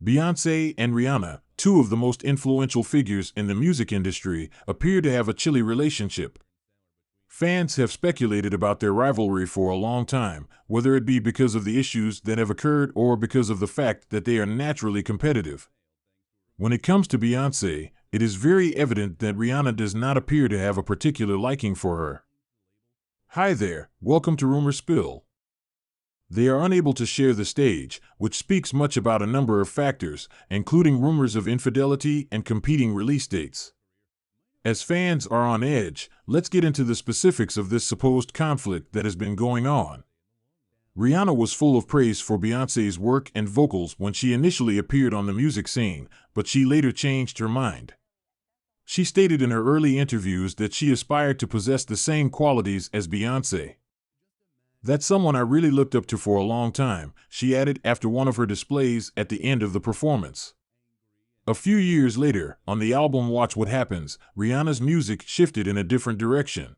Beyoncé and Rihanna, two of the most influential figures in the music industry, appear to have a chilly relationship. Fans have speculated about their rivalry for a long time, whether it be because of the issues that have occurred or because of the fact that they are naturally competitive. When it comes to Beyoncé, it is very evident that Rihanna does not appear to have a particular liking for her. Hi there, welcome to Rumor Spill. They are unable to share the stage, which speaks much about a number of factors, including rumors of infidelity and competing release dates. As fans are on edge, let's get into the specifics of this supposed conflict that has been going on. Rihanna was full of praise for Beyoncé's work and vocals when she initially appeared on the music scene, but she later changed her mind. She stated in her early interviews that she aspired to possess the same qualities as Beyoncé. "That's someone I really looked up to for a long time," she added after one of her displays at the end of the performance. A few years later, on the album Watch What Happens, Rihanna's music shifted in a different direction.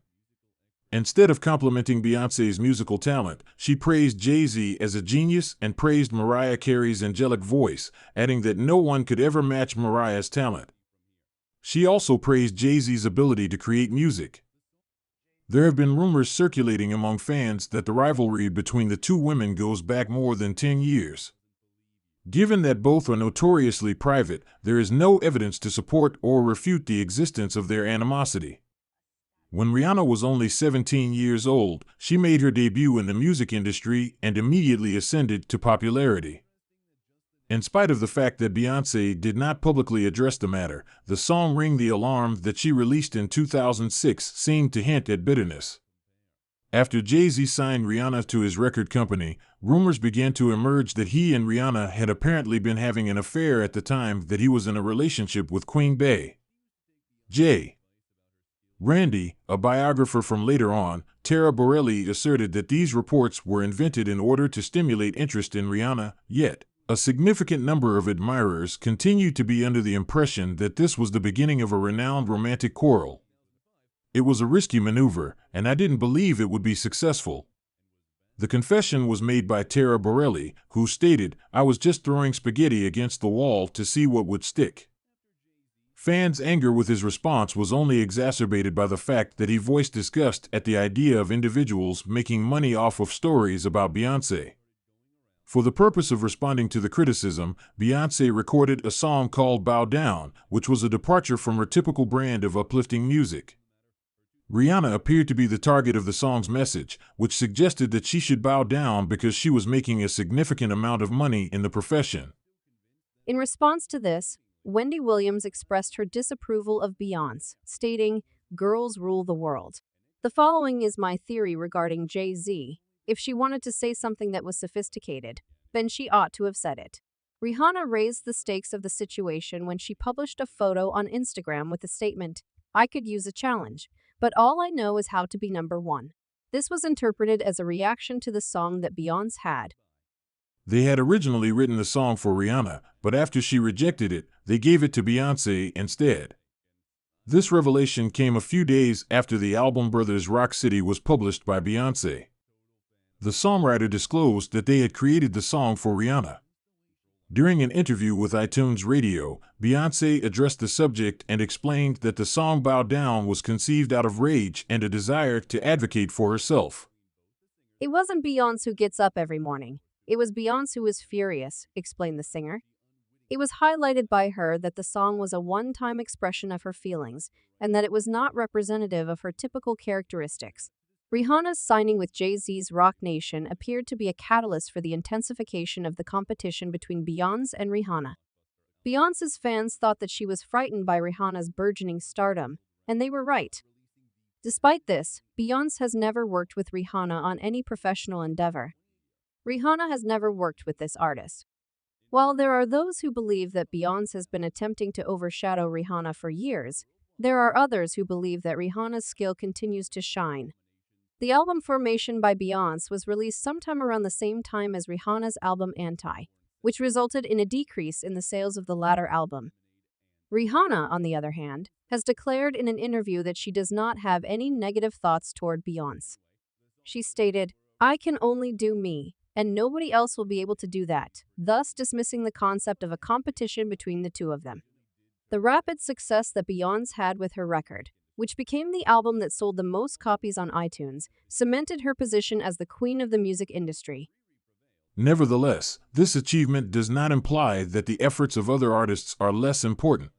Instead of complimenting Beyoncé's musical talent, she praised Jay-Z as a genius and praised Mariah Carey's angelic voice, adding that no one could ever match Mariah's talent. She also praised Jay-Z's ability to create music. There have been rumors circulating among fans that the rivalry between the two women goes back more than 10 years. Given that both are notoriously private, there is no evidence to support or refute the existence of their animosity. When Rihanna was only 17 years old, she made her debut in the music industry and immediately ascended to popularity. In spite of the fact that Beyoncé did not publicly address the matter, the song Ring the Alarm that she released in 2006 seemed to hint at bitterness. After Jay-Z signed Rihanna to his record company, rumors began to emerge that he and Rihanna had apparently been having an affair at the time that he was in a relationship with Queen Bey. J. Randy, a biographer from later on, Tara Borelli, asserted that these reports were invented in order to stimulate interest in Rihanna, yet a significant number of admirers continued to be under the impression that this was the beginning of a renowned romantic quarrel. "It was a risky maneuver, and I didn't believe it would be successful." The confession was made by Tara Borelli, who stated, "I was just throwing spaghetti against the wall to see what would stick." Fans' anger with his response was only exacerbated by the fact that he voiced disgust at the idea of individuals making money off of stories about Beyoncé. For the purpose of responding to the criticism, Beyoncé recorded a song called Bow Down, which was a departure from her typical brand of uplifting music. Rihanna appeared to be the target of the song's message, which suggested that she should bow down because she was making a significant amount of money in the profession. In response to this, Wendy Williams expressed her disapproval of Beyoncé, stating, "Girls rule the world. The following is my theory regarding Jay-Z. If she wanted to say something that was sophisticated, then she ought to have said it." Rihanna raised the stakes of the situation when she published a photo on Instagram with the statement, "I could use a challenge, but all I know is how to be number one." This was interpreted as a reaction to the song that Beyoncé had. They had originally written the song for Rihanna, but after she rejected it, they gave it to Beyoncé instead. This revelation came a few days after the album Brothers Rock City was published by Beyoncé. The songwriter disclosed that they had created the song for Rihanna. During an interview with iTunes Radio, Beyoncé addressed the subject and explained that the song Bow Down was conceived out of rage and a desire to advocate for herself. "It wasn't Beyoncé who gets up every morning. It was Beyoncé who was furious," explained the singer. It was highlighted by her that the song was a one-time expression of her feelings and that it was not representative of her typical characteristics. Rihanna's signing with Jay-Z's Roc Nation appeared to be a catalyst for the intensification of the competition between Beyoncé and Rihanna. Beyoncé's fans thought that she was frightened by Rihanna's burgeoning stardom, and they were right. Despite this, Beyoncé has never worked with Rihanna on any professional endeavor. Rihanna has never worked with this artist. While there are those who believe that Beyoncé has been attempting to overshadow Rihanna for years, there are others who believe that Rihanna's skill continues to shine. The album Formation by Beyoncé was released sometime around the same time as Rihanna's album Anti, which resulted in a decrease in the sales of the latter album. Rihanna, on the other hand, has declared in an interview that she does not have any negative thoughts toward Beyoncé. She stated, "I can only do me, and nobody else will be able to do that, thus dismissing the concept of a competition between the two of them. The rapid success that Beyoncé had with her record, which became the album that sold the most copies on iTunes, cemented her position as the queen of the music industry. Nevertheless, this achievement does not imply that the efforts of other artists are less important.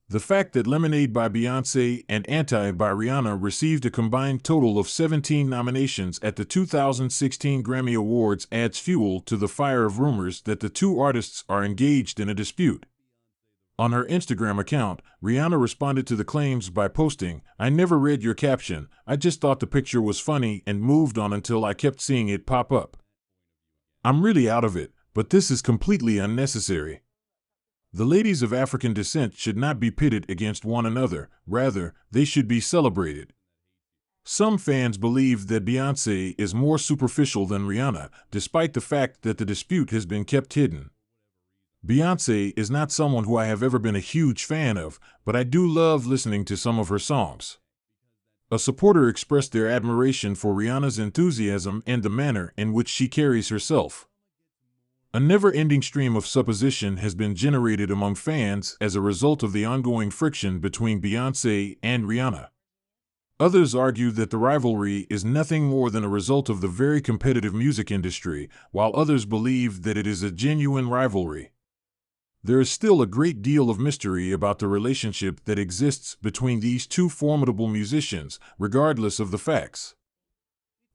The fact that Lemonade by Beyoncé and Anti by Rihanna received a combined total of 17 nominations at the 2016 Grammy Awards adds fuel to the fire of rumors that the two artists are engaged in a dispute. On her Instagram account, Rihanna responded to the claims by posting, "I never read your caption, I just thought the picture was funny and moved on until I kept seeing it pop up. I'm really out of it, but this is completely unnecessary." The ladies of African descent should not be pitted against one another, rather, they should be celebrated. Some fans believe that Beyoncé is more superficial than Rihanna, despite the fact that the dispute has been kept hidden. Beyoncé is not someone who I have ever been a huge fan of, but I do love listening to some of her songs. A supporter expressed their admiration for Rihanna's enthusiasm and the manner in which she carries herself. A never-ending stream of supposition has been generated among fans as a result of the ongoing friction between Beyoncé and Rihanna. Others argue that the rivalry is nothing more than a result of the very competitive music industry, while others believe that it is a genuine rivalry. There is still a great deal of mystery about the relationship that exists between these two formidable musicians, regardless of the facts.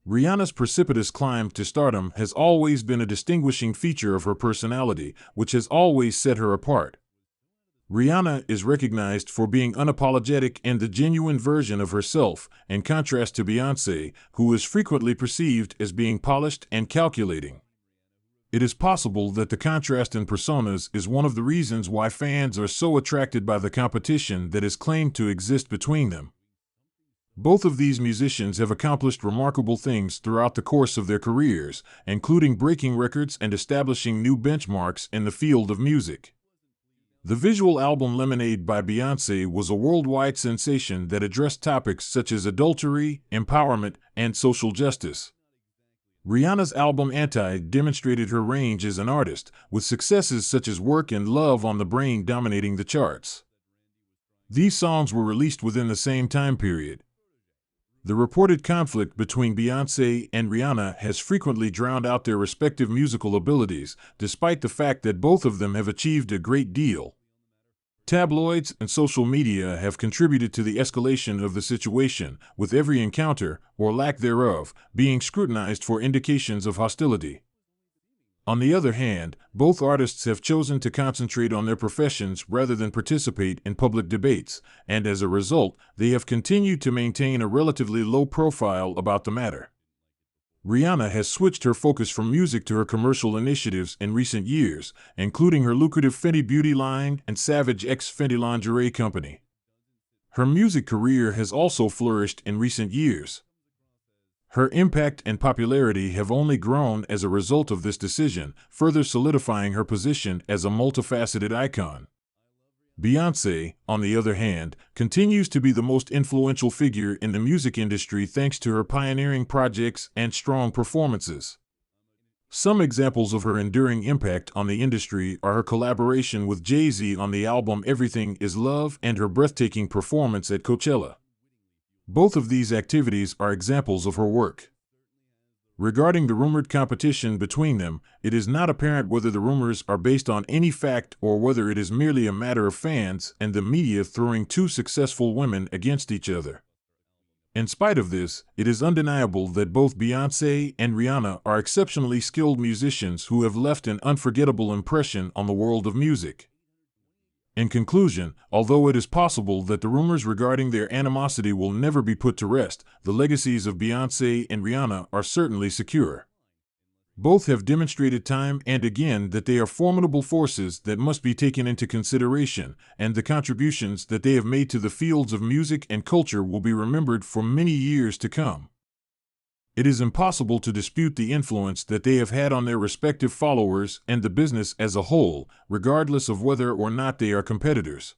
Rihanna's precipitous climb to stardom has always been a distinguishing feature of her personality, which has always set her apart. Rihanna is recognized for being unapologetic and the genuine version of herself, in contrast to Beyoncé, who is frequently perceived as being polished and calculating. It is possible that the contrast in personas is one of the reasons why fans are so attracted by the competition that is claimed to exist between them. Both of these musicians have accomplished remarkable things throughout the course of their careers, including breaking records and establishing new benchmarks in the field of music. The visual album Lemonade by Beyoncé was a worldwide sensation that addressed topics such as adultery, empowerment, and social justice. Rihanna's album Anti demonstrated her range as an artist, with successes such as Work and Love on the Brain dominating the charts. These songs were released within the same time period. The reported conflict between Beyoncé and Rihanna has frequently drowned out their respective musical abilities, despite the fact that both of them have achieved a great deal. Tabloids and social media have contributed to the escalation of the situation, with every encounter, or lack thereof, being scrutinized for indications of hostility. On the other hand, both artists have chosen to concentrate on their professions rather than participate in public debates, and as a result, they have continued to maintain a relatively low profile about the matter. Rihanna has switched her focus from music to her commercial initiatives in recent years, including her lucrative Fenty Beauty line and Savage X Fenty Lingerie Company. Her music career has also flourished in recent years. Her impact and popularity have only grown as a result of this decision, further solidifying her position as a multifaceted icon. Beyoncé, on the other hand, continues to be the most influential figure in the music industry thanks to her pioneering projects and strong performances. Some examples of her enduring impact on the industry are her collaboration with Jay-Z on the album Everything Is Love and her breathtaking performance at Coachella. Both of these activities are examples of her work. Regarding the rumored competition between them, it is not apparent whether the rumors are based on any fact or whether it is merely a matter of fans and the media throwing two successful women against each other. In spite of this, it is undeniable that both Beyoncé and Rihanna are exceptionally skilled musicians who have left an unforgettable impression on the world of music. In conclusion, although it is possible that the rumors regarding their animosity will never be put to rest, the legacies of Beyoncé and Rihanna are certainly secure. Both have demonstrated time and again that they are formidable forces that must be taken into consideration, and the contributions that they have made to the fields of music and culture will be remembered for many years to come. It is impossible to dispute the influence that they have had on their respective followers and the business as a whole, regardless of whether or not they are competitors.